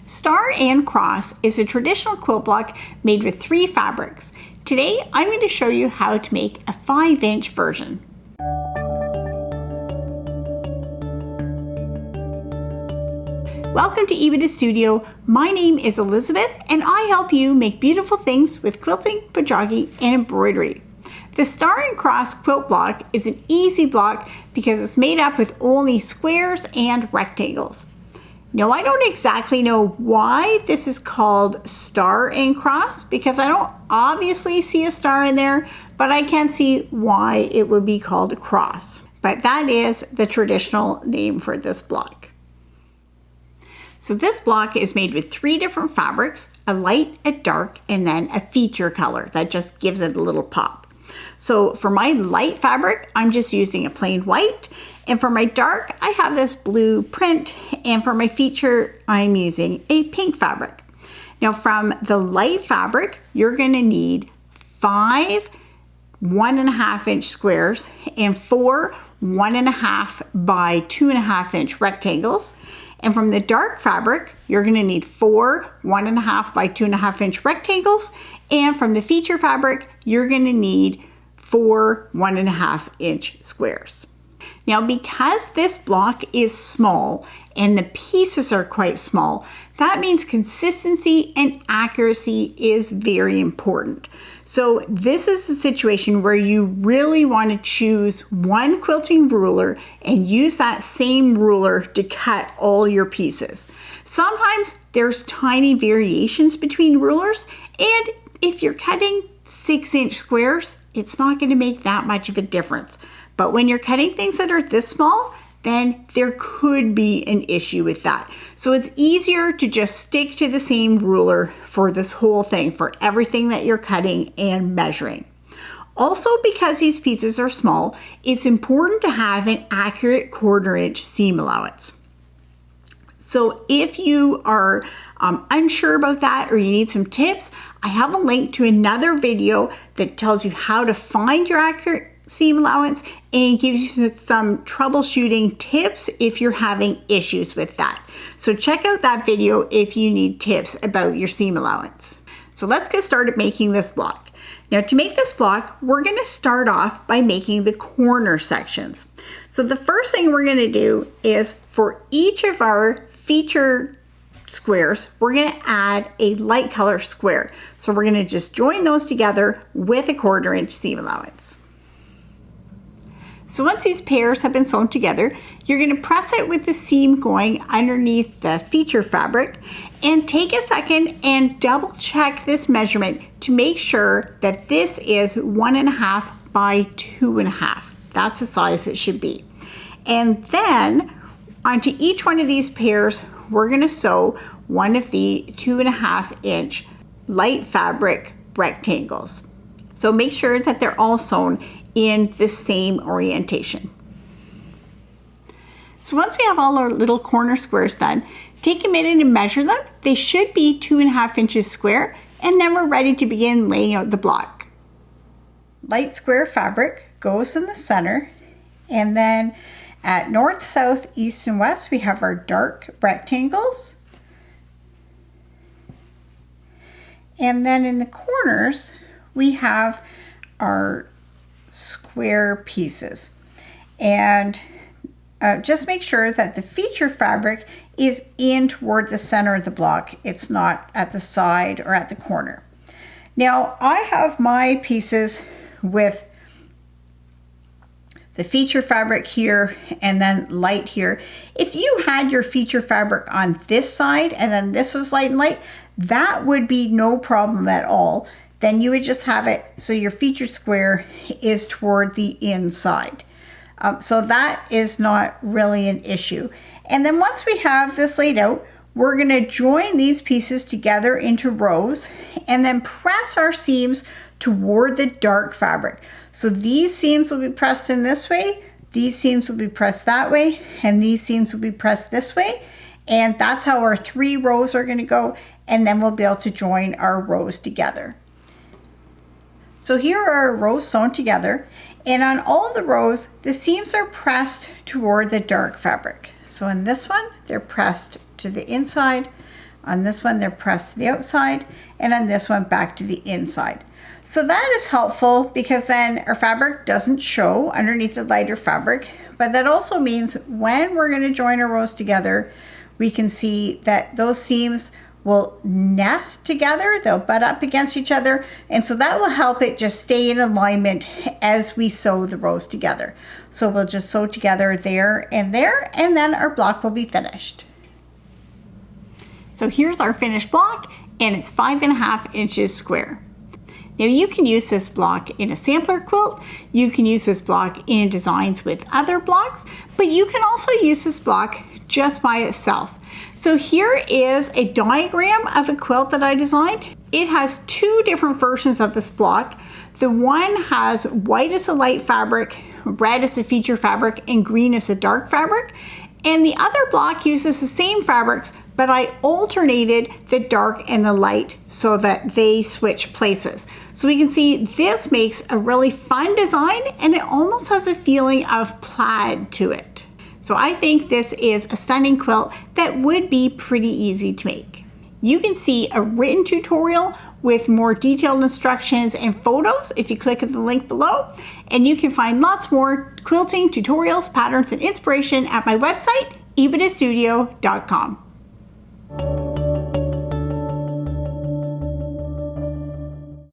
Star and Cross is a traditional quilt block made with 3 fabrics. Today I'm going to show you how to make a 5-inch version. Welcome to Epida Studio. My name is Elizabeth and I help you make beautiful things with quilting, pajogi, and embroidery. The Star and Cross quilt block is an easy block because it's made up with only squares and rectangles. Now, I don't exactly know why this is called Star and Cross because I don't obviously see a star in there, but I can see why it would be called a cross. But that is the traditional name for this block. So this block is made with 3 different fabrics, a light, a dark, and then a feature color that just gives it a little pop. So for my light fabric, I'm just using a plain white. And for my dark, I have this blue print. And for my feature, I'm using a pink fabric. Now from the light fabric, you're gonna need 5 1.5 inch squares and 4 1.5 by 2.5 inch rectangles. And from the dark fabric, you're gonna need 4 1.5 by 2.5 inch rectangles. And from the feature fabric, you're gonna need 4 1.5 inch squares. Now, because this block is small and the pieces are quite small, that means consistency and accuracy is very important. So this is a situation where you really want to choose one quilting ruler and use that same ruler to cut all your pieces. Sometimes there's tiny variations between rulers, and if you're cutting 6-inch squares, it's not going to make that much of a difference. But when you're cutting things that are this small, then there could be an issue with that. So it's easier to just stick to the same ruler for this whole thing, for everything that you're cutting and measuring. Also, because these pieces are small, it's important to have an accurate 1/4 inch seam allowance. So if you are unsure about that or you need some tips, I have a link to another video that tells you how to find your accurate seam allowance and gives you some troubleshooting tips if you're having issues with that. So check out that video if you need tips about your seam allowance. So let's get started making this block. Now to make this block, we're going to start off by making the corner sections. So the first thing we're going to do is for each of our feature squares, we're going to add a light color square. So we're going to just join those together with a 1/4 inch seam allowance. So once these pairs have been sewn together, you're going to press it with the seam going underneath the feature fabric and take a second and double check this measurement to make sure that this is 1.5 by 2.5. That's the size it should be. And then onto each one of these pairs, we're going to sew one of the 2.5 inch light fabric rectangles. So make sure that they're all sewn in the same orientation. So once we have all our little corner squares done, take a minute and measure them. They should be 2.5 inches square, and then we're ready to begin laying out the block. Light square fabric goes in the center, and then at north, south, east, and west, we have our dark rectangles. And then in the corners, we have our square pieces. And just make sure that the feature fabric is in toward the center of the block. It's not at the side or at the corner. Now, I have my pieces with the feature fabric here and then light here. If you had your feature fabric on this side and then this was light and light, that would be no problem at all. Then you would just have it so your feature square is toward the inside. So that is not really an issue. And then once we have this laid out, we're going to join these pieces together into rows and then press our seams toward the dark fabric. So these seams will be pressed in this way, these seams will be pressed that way, and these seams will be pressed this way. And that's how our 3 rows are going to go, and then we'll be able to join our rows together. So here are our rows sewn together, and on all the rows, the seams are pressed toward the dark fabric. So in this one, they're pressed to the inside. On this one, they're pressed to the outside, and on this one, back to the inside. So that is helpful because then our fabric doesn't show underneath the lighter fabric, but that also means when we're going to join our rows together, we can see that those seams will nest together, they'll butt up against each other, and so that will help it just stay in alignment as we sew the rows together. So we'll just sew together there, and then our block will be finished. So here's our finished block, and it's 5.5 inches square. Now you can use this block in a sampler quilt, you can use this block in designs with other blocks, but you can also use this block just by itself. So here is a diagram of a quilt that I designed. It has two different versions of this block. The one has white as a light fabric, red as a feature fabric, and green as a dark fabric. And the other block uses the same fabrics, but I alternated the dark and the light so that they switch places. So we can see this makes a really fun design, and it almost has a feeling of plaid to it. So I think this is a stunning quilt that would be pretty easy to make. You can see a written tutorial with more detailed instructions and photos if you click at the link below. And you can find lots more quilting tutorials, patterns, and inspiration at my website, epidastudio.com.